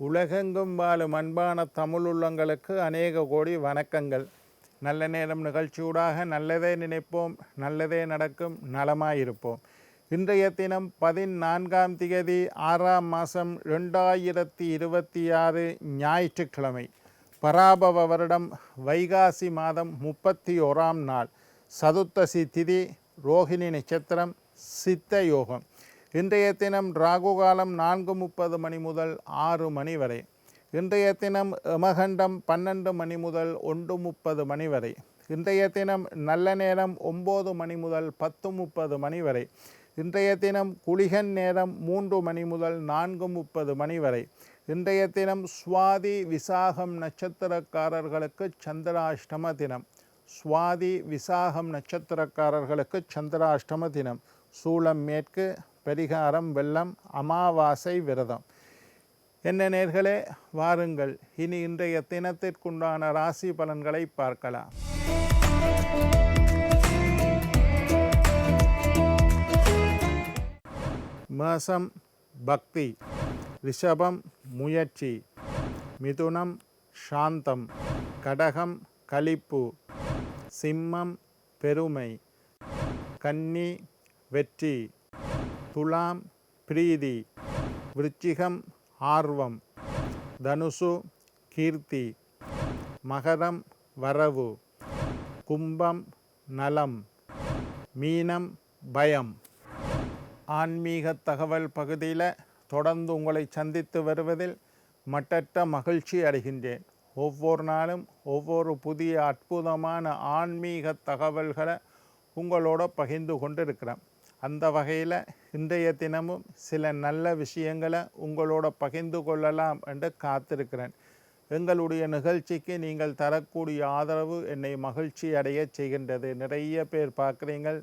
உலகெங்கும் வாழும் அன்பான தமிழுள்ளங்களுக்கு அநேக கோடி வணக்கங்கள். நல்ல நேரம் நிகழ்ச்சியூடாக நல்லதே நினைப்போம், நல்லதே நடக்கும், நலமாயிருப்போம். இன்றைய தினம் 14ஆம் தேதி 6ஆம் மாதம் 2026 ஞாயிற்றுக்கிழமை. பராபவ வருடம் வைகாசி மாதம் 31ஆம் நாள், சதுர்த்தசி திதி, ரோகிணி நட்சத்திரம், சித்த யோகம். இன்றைய தினம் ராகு காலம் 4:30 மணி முதல் 6 மணி வரை. இன்றைய தினம் யமகண்டம் 12 மணி முதல் 1:30 மணி வரை. இன்றைய தினம் நல்ல நேரம் 9 மணி முதல் 10:30 மணி வரை. இன்றைய தினம் குளிகன் நேரம் 3 மணி முதல் 4:30 மணி வரை. இன்றைய தினம் சுவாதி விசாகம் நட்சத்திரக்காரர்களுக்கு சந்திராஷ்டம தினம். சுவாதி விசாகம் நட்சத்திரக்காரர்களுக்கு சந்திராஷ்டம தினம். சூளம் மேற்கு, பரிகாரம் வெள்ளம், அமாவாசை விரதம். என்ன நேர்களே, வாருங்கள் இனி இன்றைய தினத்திற்குண்டான ராசி பலன்களை பார்க்கலாம். மேஷம் பக்தி, ரிஷபம் முயற்சி, மிதுனம் சாந்தம், கடகம் களிப்பு, சிம்மம் பெருமை, கன்னி வெற்றி, துலாம் பிரீதி, விருச்சிகம் ஆர்வம், தனுசு கீர்த்தி, மகரம் வரவு, கும்பம் நலம், மீனம் பயம். ஆன்மீக தகவல் பகுதியில் தொடர்ந்து உங்களை சந்தித்து வருவதில் மட்டற்ற மகிழ்ச்சி அடைகின்றேன். ஒவ்வொரு நாளும் ஒவ்வொரு புதிய அற்புதமான ஆன்மீக தகவல்களை உங்களோட பகிர்ந்து கொண்டு இருக்கிறேன். அந்த வகையில் இன்றைய தினமும் சில நல்ல விஷயங்களை உங்களோட பகிர்ந்து கொள்ளலாம் என்று காத்திருக்கிறேன். எங்களுடைய நிகழ்ச்சிக்கு நீங்கள் தரக்கூடிய ஆதரவு என்னை மகிழ்ச்சி அடைய செய்கின்றது. நிறைய பேர் பார்க்குறீங்கள்,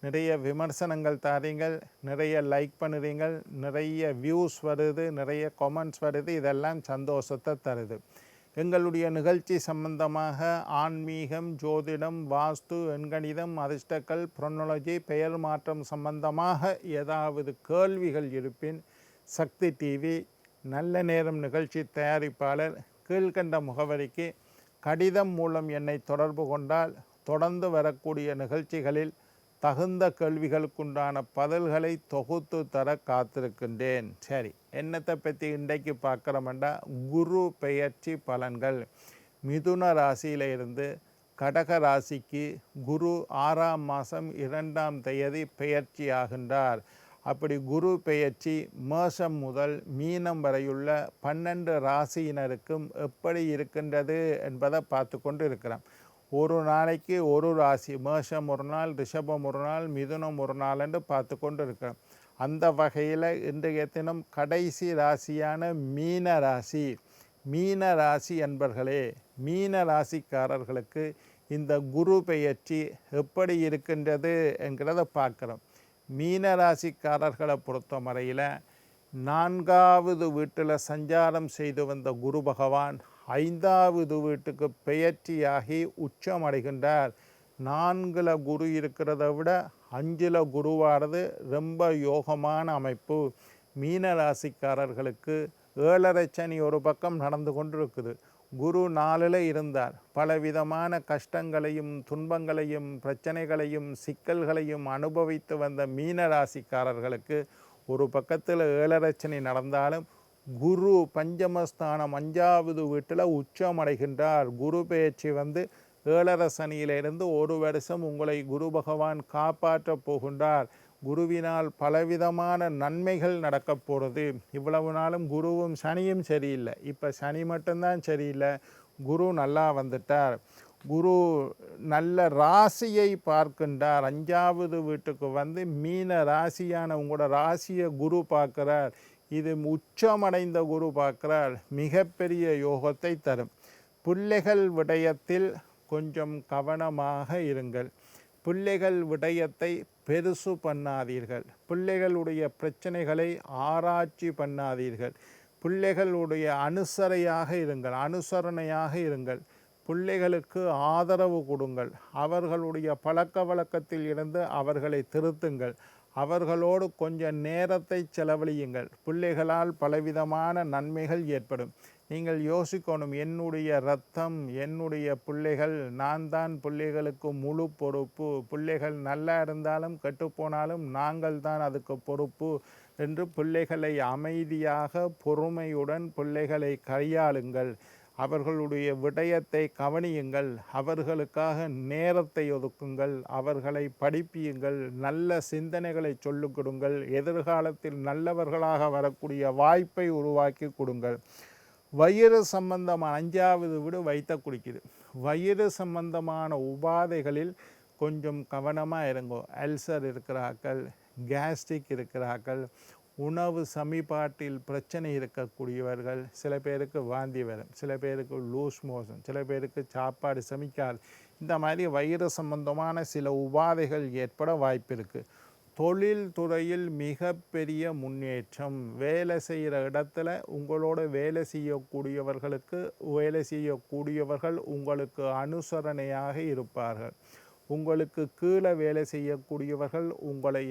நிறைய விமர்சனங்கள் தாரீங்கள், நிறைய லைக் பண்ணுறீங்கள், நிறைய வியூஸ் வருது, நிறைய கமெண்ட்ஸ் வருது. இதெல்லாம் சந்தோஷத்தை தருது. எங்களுடைய நிகழ்ச்சி சம்பந்தமாக ஆன்மீகம், ஜோதிடம், வாஸ்து, எண்கணிதம், அதிர்ஷ்டக்கல், புரோனாலஜி, பெயர் மாற்றம் சம்பந்தமாக ஏதாவது கேள்விகள் இருப்பின் சக்தி டிவி நல்ல நேரம் நிகழ்ச்சி தயாரிப்பாளர் கீழ்கண்ட முகவரிக்கு கடிதம் மூலம் என்னை தொடர்பு கொண்டால் தொடர்ந்து வரக்கூடிய நிகழ்ச்சிகளில் தகுந்த கேள்விகளுக்குண்டான பதில்களை தொகுத்து தர காத்திருக்கின்றேன். சரி, என்னத்தை பற்றி இன்றைக்கு பார்க்குறோம்னா குரு பெயர்ச்சி பலன்கள். மிதுன ராசியில் இருந்து கடக ராசிக்கு குரு 6ஆம் மாதம் 2ஆம் தேதி பெயர்ச்சி ஆகின்றார். அப்படி குரு பெயர்ச்சி மேஷம் முதல் மீனம் வரையுள்ள 12 ராசியினருக்கும் எப்படி இருக்கின்றது என்பதை பார்த்து கொண்டு இருக்கிறோம். ஒரு நாளைக்கு ஒரு ராசி, மேஷம் ஒரு நாள், ரிஷபம் ஒரு நாள், மிதுனம் ஒரு நாள் என்று பார்த்து கொண்டு இருக்கிறோம். அந்த வகையில் இன்றைய தினம் கடைசி ராசியான மீன ராசி. மீன ராசி என்பர்களே, மீன ராசிக்காரர்களுக்கு இந்த குரு பெயர்ச்சி எப்படி இருக்கின்றது என்கிறத பார்க்குறோம். மீன ராசிக்காரர்களை பொறுத்த முறையில் 4வது வீட்டில் சஞ்சாரம் செய்து வந்த குரு பகவான் 5வது வீட்டுக்கு பெயர்ச்சியாகி உச்சமடைகின்றார். 4ல் குரு இருக்கிறத விட 5ல் குருவானது ரொம்ப யோகமான அமைப்பு. மீன ராசிக்காரர்களுக்கு 7.5 சனி ஒரு பக்கம் நடந்து கொண்டிருக்குது. குரு 4ல் இருந்தார். பலவிதமான கஷ்டங்களையும் துன்பங்களையும் பிரச்சனைகளையும் சிக்கல்களையும் அனுபவித்து வந்த மீன ராசிக்காரர்களுக்கு ஒரு பக்கத்தில் 7.5 சனி நடந்தாலும் குரு பஞ்சமஸ்தானம் 5வது வீட்டில் உச்சமடைகின்றார். குரு பெயர்ச்சி 7.5 சனியிலிருந்து ஒரு வருஷம் உங்களை குரு பகவான் காப்பாற்ற போகின்றார். குருவினால் பலவிதமான நன்மைகள் நடக்க போகிறது. இவ்வளவு நாளும் குருவும் சனியும் சரியில்லை, இப்போ சனி மட்டும்தான் சரியில்லை, குரு நல்லா வந்துட்டார். குரு நல்ல ராசியை பார்க்கின்றார். 5வது வீட்டுக்கு மீன ராசியான உங்களோட ராசியை குரு பார்க்கிறார். இது உச்சமடைந்த குரு பார்க்கிறார். மிகப்பெரிய யோகத்தை தரும். பிள்ளைகள் விடயத்தில் கொஞ்சம் கவனமாக இருங்கள். பிள்ளைகள் விடயத்தை பெருசு பண்ணாதீர்கள். பிள்ளைகளுடைய பிரச்சனைகளை ஆராய்ச்சி பண்ணாதீர்கள். பிள்ளைகளுடைய அனுசரணையாக இருங்கள். பிள்ளைகளுக்கு ஆதரவு கொடுங்கள். அவர்களுடைய பழக்க வழக்கத்தில் இருந்து அவர்களை திருத்துங்கள். அவர்களோடு கொஞ்சம் நேரத்தை செலவழியுங்கள். பிள்ளைகளால் பலவிதமான நன்மைகள் ஏற்படும். நீங்கள் யோசிக்கணும், என்னுடைய இரத்தம், என்னுடைய பிள்ளைகள், நான் தான் பிள்ளைகளுக்கு முழு பொறுப்பு, பிள்ளைகள் நல்லா இருந்தாலும் கெட்டுப்போனாலும் நாங்கள் தான் அதுக்கு பொறுப்பு என்று பிள்ளைகளை அமைதியாக பொறுமையுடன் பிள்ளைகளை கையாளுங்கள். அவர்களுடைய விடயத்தை கவனியுங்கள். அவர்களுக்காக நேரத்தை ஒதுக்குங்கள். அவர்களை படிப்பியுங்கள். நல்ல சிந்தனைகளை சொல்லிக் கொடுங்கள். எதிர்காலத்தில் நல்லவர்களாக வரக்கூடிய வாய்ப்பை உருவாக்கி கொடுங்கள். வயிறு சம்பந்தமான 5வது வீடு வயிற்ற குடிக்குது. வயிறு சம்பந்தமான உபாதைகளில் கொஞ்சம் கவனமாக இருங்கோ. அல்சர் இருக்கிறார்கள், கேஸ்ட்ரிக் இருக்கிறார்கள், உணவு சமிபாட்டில் பிரச்சனை இருக்கக்கூடியவர்கள், சில பேருக்கு வாந்தி வரும், சில பேருக்கு லூஸ் மோஷன், சில பேருக்கு சாப்பாடு சமைக்காது. இந்த மாதிரி வயிறு சம்பந்தமான சில உபாதைகள் ஏற்பட வாய்ப்பு இருக்குது. தொழில் துறையில் மிகப்பெரிய முன்னேற்றம். வேலை செய்கிற இடத்துல உங்களோட வேலை செய்யக்கூடியவர்கள் உங்களுக்கு அனுசரணையாக இருப்பார்கள். உங்களுக்கு கீழே வேலை செய்யக்கூடியவர்கள் உங்களை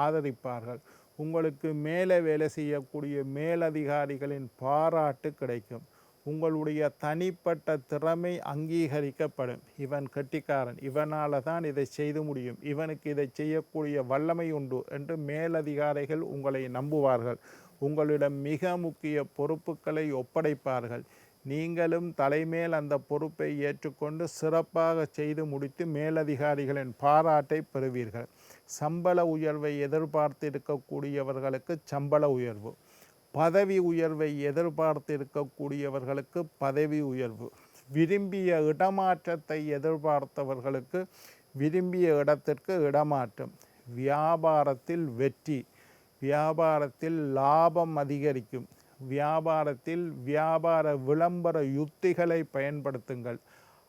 ஆதரிப்பார்கள். உங்களுக்கு மேலே வேலை செய்யக்கூடிய மேலதிகாரிகளின் பாராட்டு கிடைக்கும். உங்களுடைய தனிப்பட்ட திறமை அங்கீகரிக்கப்படும். இவன் கெட்டிக்காரன், இவனால் தான் இதை செய்து முடியும், இவனுக்கு இதை செய்யக்கூடிய வல்லமை உண்டு என்று மேலதிகாரிகள் உங்களை நம்புவார்கள். உங்களிடம் மிக முக்கிய பொறுப்புகளை ஒப்படைப்பார்கள். நீங்களும் தலைமேல் அந்த பொறுப்பை ஏற்றுக்கொண்டு சிறப்பாக செய்து முடித்து மேலதிகாரிகளின் பாராட்டை பெறுவீர்கள். சம்பள உயர்வை எதிர்பார்த்து இருக்கக்கூடியவர்களுக்கு சம்பள உயர்வு, பதவி உயர்வை எதிர்பார்த்து இருக்கக்கூடியவர்களுக்கு பதவி உயர்வு, விரும்பிய இடமாற்றத்தை எதிர்பார்த்தவர்களுக்கு விரும்பிய இடத்திற்கு இடமாற்றம், வியாபாரத்தில் வெற்றி, வியாபாரத்தில் லாபம் அதிகரிக்கும், வியாபாரத்தில் வியாபார விளம்பர யுத்திகளை பயன்படுத்துங்கள்,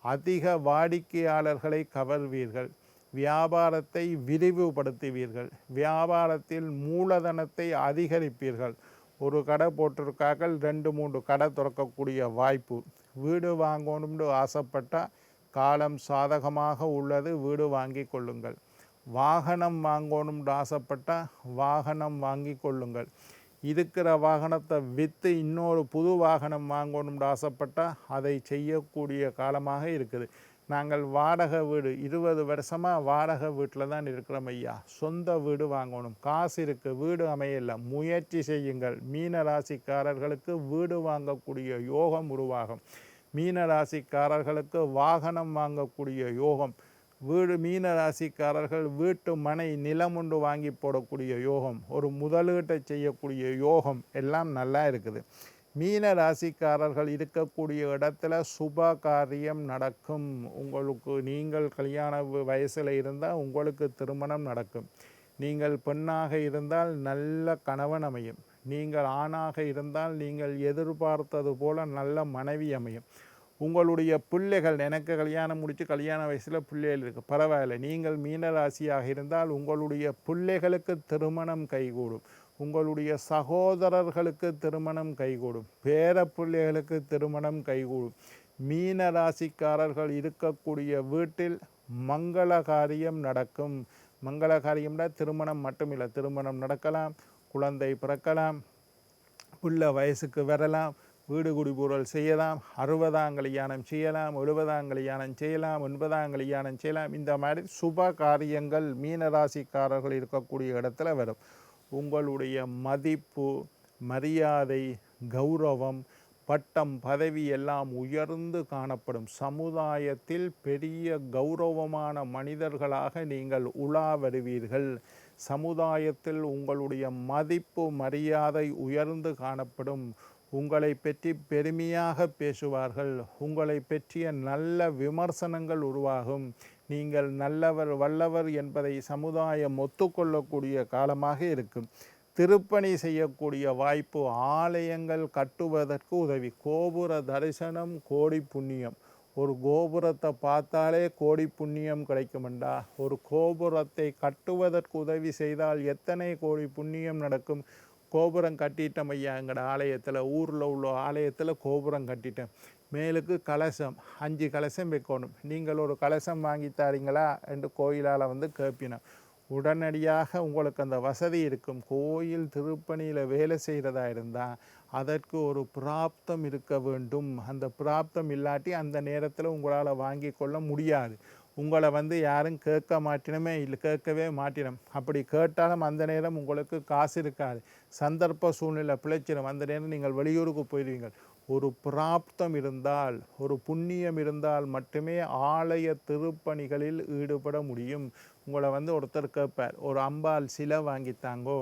அதிக வாடிக்கையாளர்களை கவர்வீர்கள், வியாபாரத்தை விரிவுபடுத்துவீர்கள், வியாபாரத்தில் மூலதனத்தை அதிகரிப்பீர்கள். ஒரு கடை போட்டிருக்கார்கள், 2-3 கடை திறக்கக்கூடிய வாய்ப்பு. வீடு வாங்கணும்னு ஆசைப்பட்டால் காலம் சாதகமாக உள்ளது, வீடு வாங்கி கொள்ளுங்கள். வாகனம் வாங்கணும்னு ஆசைப்பட்டால் வாகனம் வாங்கி கொள்ளுங்கள். இருக்கிற வாகனத்தை விற்று இன்னொரு புது வாகனம் வாங்கணும்னு ஆசைப்பட்டால் அதை செய்யக்கூடிய காலமாக இருக்குது. நாங்கள் வாடகை வீடு 20 வருஷமாக வாடகை வீட்டில் தான் இருக்கிறோம் ஐயா. சொந்த வீடு வாங்கணும், காசு இருக்குது, வீடு அமையலை, முயற்சி செய்யுங்கள். மீன ராசிக்காரர்களுக்கு வீடு வாங்கக்கூடிய யோகம் உருவாகும். மீன ராசிக்காரர்களுக்கு வாகனம் வாங்கக்கூடிய யோகம், மீன ராசிக்காரர்கள் வீட்டு மனை நிலம் ஒன்று வாங்கி போடக்கூடிய யோகம், ஒரு முதலீட்டை செய்யக்கூடிய யோகம் எல்லாம் நல்லா இருக்குது. மீன ராசிக்காரர்கள் இருக்கக்கூடிய இடத்துல சுப காரியம் நடக்கும். உங்களுக்கு நீங்கள் கல்யாண வயசில் இருந்தால் உங்களுக்கு திருமணம் நடக்கும். நீங்கள் பெண்ணாக இருந்தால் நல்ல கணவன் அமையும். நீங்கள் ஆணாக இருந்தால் நீங்கள் எதிர்பார்த்தது போல நல்ல மனைவி அமையும். உங்களுடைய பிள்ளைகள், எனக்கு கல்யாணம் முடித்து கல்யாண வயசில் பிள்ளைகள் இருக்குது, பரவாயில்லை. நீங்கள் மீனராசியாக இருந்தால் உங்களுடைய பிள்ளைகளுக்கு திருமணம் கைகூடும். உங்களுடைய சகோதரர்களுக்கு திருமணம் கைகூடும். பேர பிள்ளைகளுக்கு திருமணம் கைகூடும். மீன ராசிக்காரர்கள் இருக்கக்கூடிய வீட்டில் மங்கள காரியம் நடக்கும். மங்கள காரியம்னா திருமணம் மட்டுமில்லை, திருமணம் நடக்கலாம், குழந்தை பிறக்கலாம், பிள்ளை வயசுக்கு வரலாம், வீடு குடிபூரல் செய்யலாம், 60ஆம் கல்யாணம் செய்யலாம், 70ஆம் கல்யாணம் செய்யலாம், 80ஆம் கல்யாணம் செய்யலாம். இந்த மாதிரி சுப காரியங்கள் மீனராசிக்காரர்கள் இருக்கக்கூடிய இடத்துல வரும். உங்களுடைய மதிப்பு, மரியாதை, கௌரவம், பட்டம், பதவி எல்லாம் உயர்ந்து காணப்படும். சமுதாயத்தில் பெரிய கௌரவமான மனிதர்களாக நீங்கள் உலா வருவீர்கள். சமுதாயத்தில் உங்களுடைய மதிப்பு, மரியாதை உயர்ந்து காணப்படும். உங்களை பற்றி பெருமையாக பேசுவார்கள். உங்களை பற்றிய நல்ல விமர்சனங்கள் உருவாகும். நீங்கள் நல்லவர், வல்லவர் என்பதை சமுதாயம் ஒத்துக்கொள்ளக்கூடிய காலமாக இருக்கும். திருப்பணி செய்யக்கூடிய வாய்ப்பு, ஆலயங்கள் கட்டுவதற்கு உதவி. கோபுர தரிசனம் கோடி புண்ணியம். ஒரு கோபுரத்தை பார்த்தாலே கோடி புண்ணியம் கிடைக்குமெண்டா, ஒரு கோபுரத்தை கட்டுவதற்கு உதவி செய்தால் எத்தனை கோடி புண்ணியம் நடக்கும். கோபுரம் கட்டிட்டோம் ஐயா, எங்களோட ஆலயத்தில், ஊரில் உள்ள ஆலயத்தில் கோபுரம் கட்டிட்டேன், மேலுக்கு கலசம் 5 கலசம் வைக்கணும், நீங்கள் ஒரு கலசம் வாங்கி தாரீங்களா என்று கோயிலால் வந்து கேட்பினோம். உடனடியாக உங்களுக்கு அந்த வசதி இருக்கும். கோயில் திருப்பணியில் வேலை செய்கிறதா இருந்தால் அதற்கு ஒரு பிராப்தம் இருக்க வேண்டும். அந்த பிராப்தம் இல்லாட்டி அந்த நேரத்தில் உங்களால் வாங்கி கொள்ள முடியாது. உங்களை யாரும் கேட்க மாட்டினமே இல்லை, கேட்கவே மாட்டினோம். அப்படி கேட்டாலும் அந்த நேரம் உங்களுக்கு காசு இருக்காது. சந்தர்ப்ப சூழ்நிலை பிழைச்சிடும். அந்த நேரம் நீங்கள் வெளியூருக்கு போயிடுவீங்கள். ஒரு பிராப்தம் இருந்தால், ஒரு புண்ணியம் இருந்தால் மட்டுமே ஆலய திருப்பணிகளில் ஈடுபட முடியும். உங்களை ஒருத்தர் கேட்பார், ஒரு அம்பாள் சிலை வாங்கித்தாங்கோ,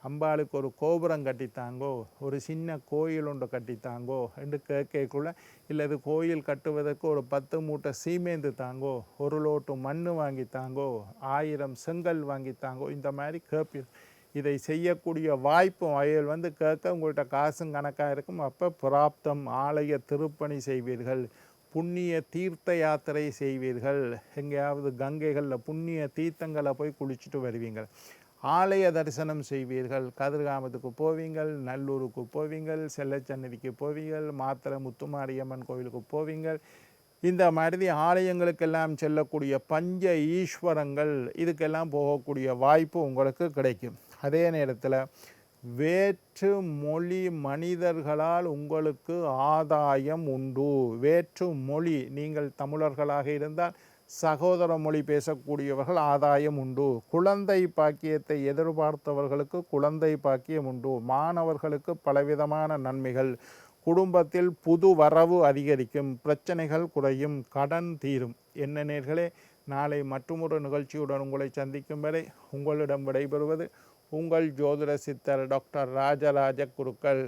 அம்பாளுக்கு ஒரு கோபுரம் கட்டித்தாங்கோ, ஒரு சின்ன கோயில் ஒன்று கட்டித்தாங்கோ என்று கேட்கக்குள்ள, இல்லை இது கோயில் கட்டுவதற்கு ஒரு 10 மூட்டை சீமேந்து தாங்கோ, ஒரு லோட்டு மண் வாங்கித்தாங்கோ, 1000 செங்கல் வாங்கித்தாங்கோ, இந்த மாதிரி கேட்பீர். இதை செய்யக்கூடிய வாய்ப்பு வயல் கேட்க உங்கள்கிட்ட காசும் கணக்காக இருக்கும். அப்போ பிராப்தம், ஆலய திருப்பணி செய்வீர்கள், புண்ணிய தீர்த்த யாத்திரை செய்வீர்கள், எங்கேயாவது கங்கைகளில் புண்ணிய தீர்த்தங்களை போய் குளிச்சுட்டு வருவீங்கள், ஆலய தரிசனம் செய்வீர்கள், கதிர்காமத்துக்கு போவீங்கள், நல்லூருக்கு போவீங்கள், செல்லச்சன்னதிக்கு போவீங்கள், மாத்திரை முத்துமாரியம்மன் கோவிலுக்கு போவீங்கள். இந்த மாதிரி ஆலயங்களுக்கெல்லாம் செல்லக்கூடிய பஞ்ச ஈஸ்வரங்கள் இதுக்கெல்லாம் போகக்கூடிய வாய்ப்பு உங்களுக்கு கிடைக்கும். அதே நேரத்தில் வேற்று மொழி மனிதர்களால் உங்களுக்கு ஆதாயம் உண்டு. வேற்று மொழி, நீங்கள் தமிழர்களாக இருந்தால் சகோதர மொழி பேசக்கூடியவர்கள் ஆதாயம் உண்டு. குழந்தை பாக்கியத்தை எதிர்பார்த்தவர்களுக்கு குழந்தை பாக்கியம் உண்டு. மாணவர்களுக்கு பலவிதமான நன்மைகள். குடும்பத்தில் புது வரவு அதிகரிக்கும், பிரச்சனைகள் குறையும், கடன் தீரும். என்ன நேர்களே, நாளை மற்றொரு நிகழ்ச்சியுடன் உங்களை சந்திக்கும் வரை உங்களிடம் விடைபெறுவது உங்கள் ஜோதிட சித்தர் டாக்டர் ராஜராஜ குருக்கள்.